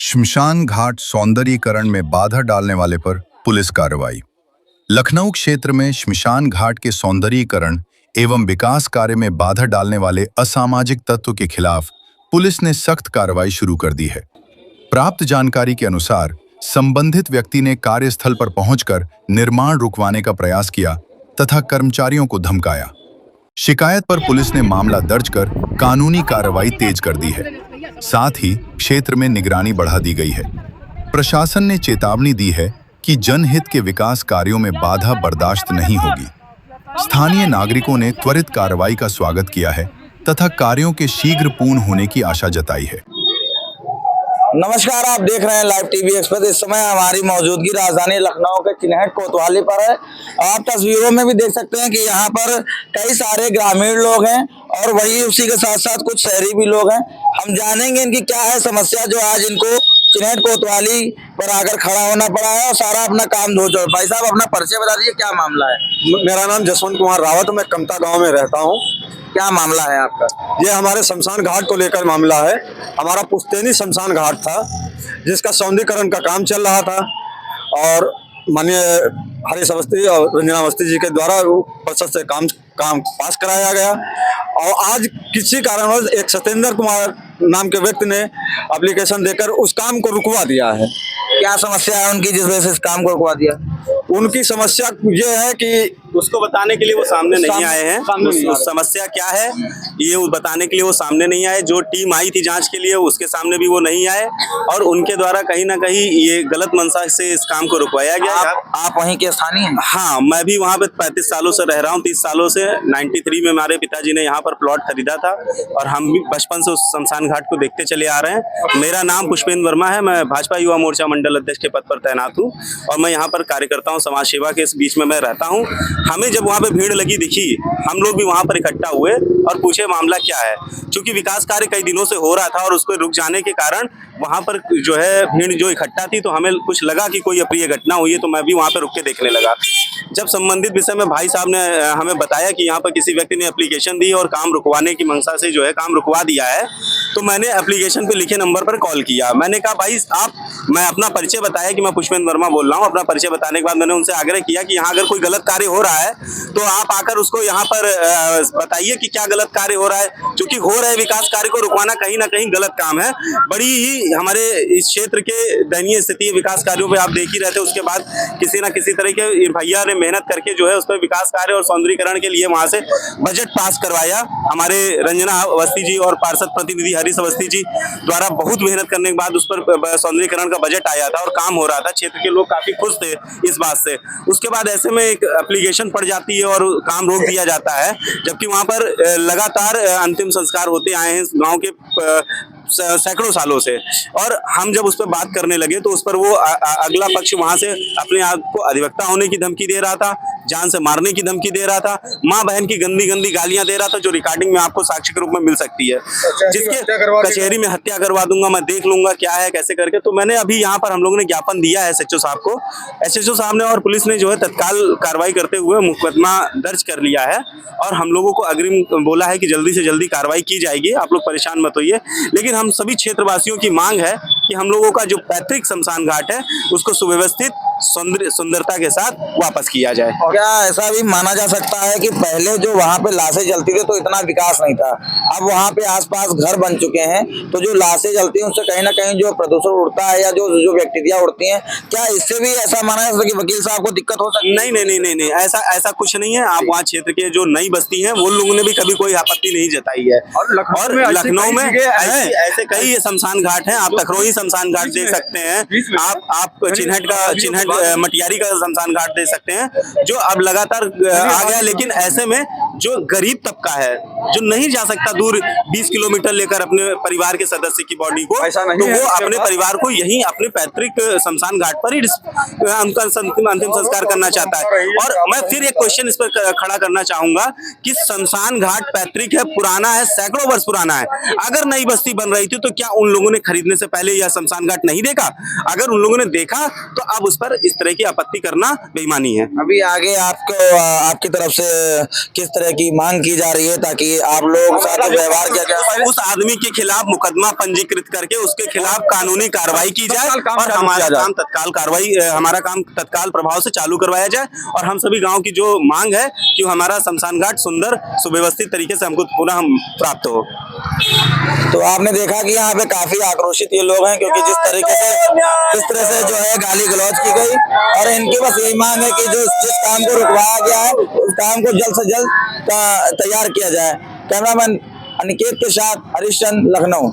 श्मशान घाट सौंदर्यीकरण में बाधा डालने वाले पर पुलिस कार्रवाई। लखनऊ क्षेत्र में श्मशान घाट के सौंदर्यीकरण एवं विकास कार्य में बाधा डालने वाले असामाजिक तत्व के खिलाफ पुलिस ने सख्त कार्रवाई शुरू कर दी है। प्राप्त जानकारी के अनुसार संबंधित व्यक्ति ने कार्यस्थल पर पहुंचकर निर्माण रुकवाने का प्रयास किया तथा कर्मचारियों को धमकाया। शिकायत पर पुलिस ने मामला दर्ज कर कानूनी कार्रवाई तेज कर दी है। साथ ही क्षेत्र में निगरानी बढ़ा दी गई है। प्रशासन ने चेतावनी दी है कि जनहित के विकास कार्यों में बाधा बर्दाश्त नहीं होगी। स्थानीय नागरिकों ने त्वरित कार्रवाई का स्वागत किया है तथा कार्यों के शीघ्र पूर्ण होने की आशा जताई है। नमस्कार, आप देख रहे हैं लाइव टीवी एक्सप्रेस। इस समय हमारी मौजूदगी राजधानी लखनऊ के चिन्हट कोतवाली पर है। आप तस्वीरों में भी देख सकते हैं कि यहाँ पर कई सारे ग्रामीण लोग हैं और वही उसी के साथ साथ कुछ शहरी भी लोग हैं। हम जानेंगे इनकी क्या है समस्या जो आज इनको चिन्हट कोतवाली पर आकर खड़ा होना पड़ा है और सारा अपना काम धो छोड़। भाई साहब, अपना परिचय बता दीजिए, क्या मामला है? मेरा नाम जसवंत कुमार रावत, मैं कमता गांव में रहता हूं। क्या मामला है आपका? ये हमारे शमशान घाट को लेकर मामला है। हमारा पुश्तैनी शमशान घाट था जिसका सौंदर्यीकरण का काम चल रहा था और माननीय हरीश अवस्थी और रंजना अवस्थी जी के द्वारा परिषद से काम पास कराया गया। और आज किसी कारणवश एक सत्येंद्र कुमार नाम के व्यक्ति ने एप्लीकेशन देकर उस काम को रुकवा दिया है। क्या समस्या है उनकी जिस वजह से इस काम को रुकवा दिया? उनकी समस्या ये है कि उसको बताने के लिए वो सामने नहीं आए हैं। उस समस्या क्या है ये बताने के लिए वो सामने नहीं आए। जो टीम आई थी जांच के लिए उसके सामने भी वो नहीं आए और उनके द्वारा कहीं ना कहीं ये गलत मंशा से इस काम को रुकवाया गया। आप वहीं के स्थानीय हैं? हाँ, मैं भी वहाँ पे 35 सालों से रह रहा हूँ। 30 सालों से 93 में हमारे पिताजी ने यहाँ पर प्लॉट खरीदा था और हम भी बचपन से उस शमशान घाट को देखते चले आ रहे हैं। मेरा नाम पुष्पेंद्र वर्मा है, मैं भाजपा युवा मोर्चा मंडल अध्यक्ष के पद पर तैनात हूँ और मैं यहाँ पर कार्य करता हूँ। समाज सेवा के इस बीच में मैं रहता हूँ। हमें जब वहाँ पे भीड़ लगी दिखी, हम लोग भी वहाँ पर इकट्ठा हुए और पूछे मामला क्या है। क्योंकि विकास कार्य कई दिनों से हो रहा था और उसको रुक जाने के कारण वहाँ पर जो है भीड़ जो इकट्ठा थी, तो हमें कुछ लगा कि कोई अप्रिय घटना हुई है, तो मैं भी वहाँ पर रुक के देखने लगा। जब संबंधित विषय में भाई साहब ने हमें बताया कि यहाँ पर किसी व्यक्ति ने एप्लीकेशन दी और काम रुकवाने की मंशा से जो है काम रुकवा दिया है, तो मैंने एप्लीकेशन पे लिखे नंबर पर कॉल किया। मैंने कहा भाई मैं अपना परिचय बताया कि मैं पुष्पेंद्र वर्मा बोल रहा हूँ। अपना परिचय बताने के बाद मैंने उनसे आग्रह किया कि यहाँ अगर कोई गलत कार्य हो रहा है तो आप आकर उसको यहाँ पर बताइए कि क्या गलत कार्य हो रहा है। क्योंकि हो रहे विकास कार्य को रुकवाना कहीं ना कहीं गलत काम है। बड़ी ही हमारे इस क्षेत्र के दयनीय स्थिति विकास कार्यों पे आप देख ही रहते। उसके बाद किसी ना किसी तरह के भैया ने मेहनत करके जो है उस पर विकास कार्य और सौंदर्यीकरण के लिए वहां से बजट पास करवाया। हमारे रंजना अवस्थी जी और पार्षद प्रतिनिधि हरीश अवस्थी जी द्वारा बहुत मेहनत करने के बाद उस पर सौंदर्यीकरण का बजट आया था और काम हो रहा था। क्षेत्र के लोग काफी खुश थे इस बात से। उसके बाद ऐसे में एक एप्लीकेशन पड़ जाती है और काम रोक दिया जाता है, जबकि वहां पर लगातार अंतिम संस्कार होते आए हैं गांव के सैकड़ों सालों से। और हम जब उस पर बात करने लगे तो उस पर वो अगला पक्ष वहां से अपने आप को अधिवक्ता होने की धमकी दे रहा था, जान से मारने की धमकी दे रहा था, माँ बहन की गंदी गंदी गालियां दे रहा था, जो रिकॉर्डिंग में आपको साक्ष्य के रूप में मिल सकती है। जिसके कचहरी में हत्या करवा दूंगा, मैं देख लूंगा क्या है कैसे करके। तो मैंने अभी यहाँ पर हम लोगों ने ज्ञापन दिया है एसएचओ साहब को। एसएचओ साहब ने और पुलिस ने जो है तत्काल कार्रवाई करते हुए मुकदमा दर्ज कर लिया है और हम लोगों को अग्रिम बोला है कि जल्दी से जल्दी कार्रवाई की जाएगी। आप लोग परेशान मत होइए। लेकिन हम सभी क्षेत्रवासियों की मांग है कि हम लोगों का जो पैतृक शमशान घाट है उसको सुव्यवस्थित सुंदरता के साथ वापस किया जाए। क्या ऐसा भी माना जा सकता है कि पहले जो वहाँ पे लाशें जलती थी तो इतना विकास नहीं था, अब वहाँ पे आसपास घर बन चुके हैं तो जो लाशें जलती हैं उससे कहीं ना कहीं जो प्रदूषण उड़ता है या जो बैक्टीरिया उड़ती हैं, क्या इससे भी ऐसा माना जा सकता है कि वकील साहब को दिक्कत हो सकती है? नहीं, ऐसा कुछ नहीं है। आप वहाँ क्षेत्र के जो नई बस्ती है वो लोगों ने भी कभी कोई आपत्ति नहीं जताई है। और लखनऊ में ऐसे कई शमशान घाट हैं। आप तखरोही शमशान घाट देख सकते हैं, आप चिन्हट मटियारी का शमशान घाट दे सकते हैं जो अब लगातार आ गया। लेकिन ऐसे में जो गरीब तबका है जो नहीं जा सकता दूर 20 किलोमीटर लेकर अपने परिवार के सदस्य की बॉडी को, तो वो अपने परिवार को यहीं अपने पैतृक शमशान घाट पर ही उनका अंतिम संस्कार करना चाहता है। और मैं फिर एक क्वेश्चन इस पर खड़ा करना चाहूंगा कि शमशान घाट पैतृक है, पुराना है, सैकड़ों वर्ष पुराना है। अगर नई बस्ती बन रही थी तो क्या उन लोगों ने खरीदने से पहले यह शमशान घाट नहीं देखा? अगर उन लोगों ने देखा तो अब उस पर इस तरह की आपत्ति करना बेईमानी है। अभी आगे आपको आपकी तरफ से किस तरह तरह की मांग की जा रही है ताकि आप लोग साथ व्यवहार किया जाए। उस आदमी के खिलाफ मुकदमा पंजीकृत करके उसके खिलाफ कानूनी कार्रवाई की जाए तत्काल काम और चालू हमारा किया जाए। काम तत्काल कार्रवाई हमारा काम तत्काल प्रभाव से चालू करवाया जाए। और हम सभी गांव की जो मांग है कि हमारा शमशान घाट सुंदर सुव्यवस्थित तरीके से हमको पुनः प्राप्त हो। तो आपने देखा कि यहाँ पे काफी आक्रोशित ये लोग हैं, क्योंकि जिस तरह से जो है गाली गलौज की गई, और इनकी बस यही मांग है कि जो जिस काम को रुकवाया गया है उस काम को जल्द से जल्द तैयार किया जाए। कैमरामैन अनिकेत के साथ हरीश चंद, लखनऊ।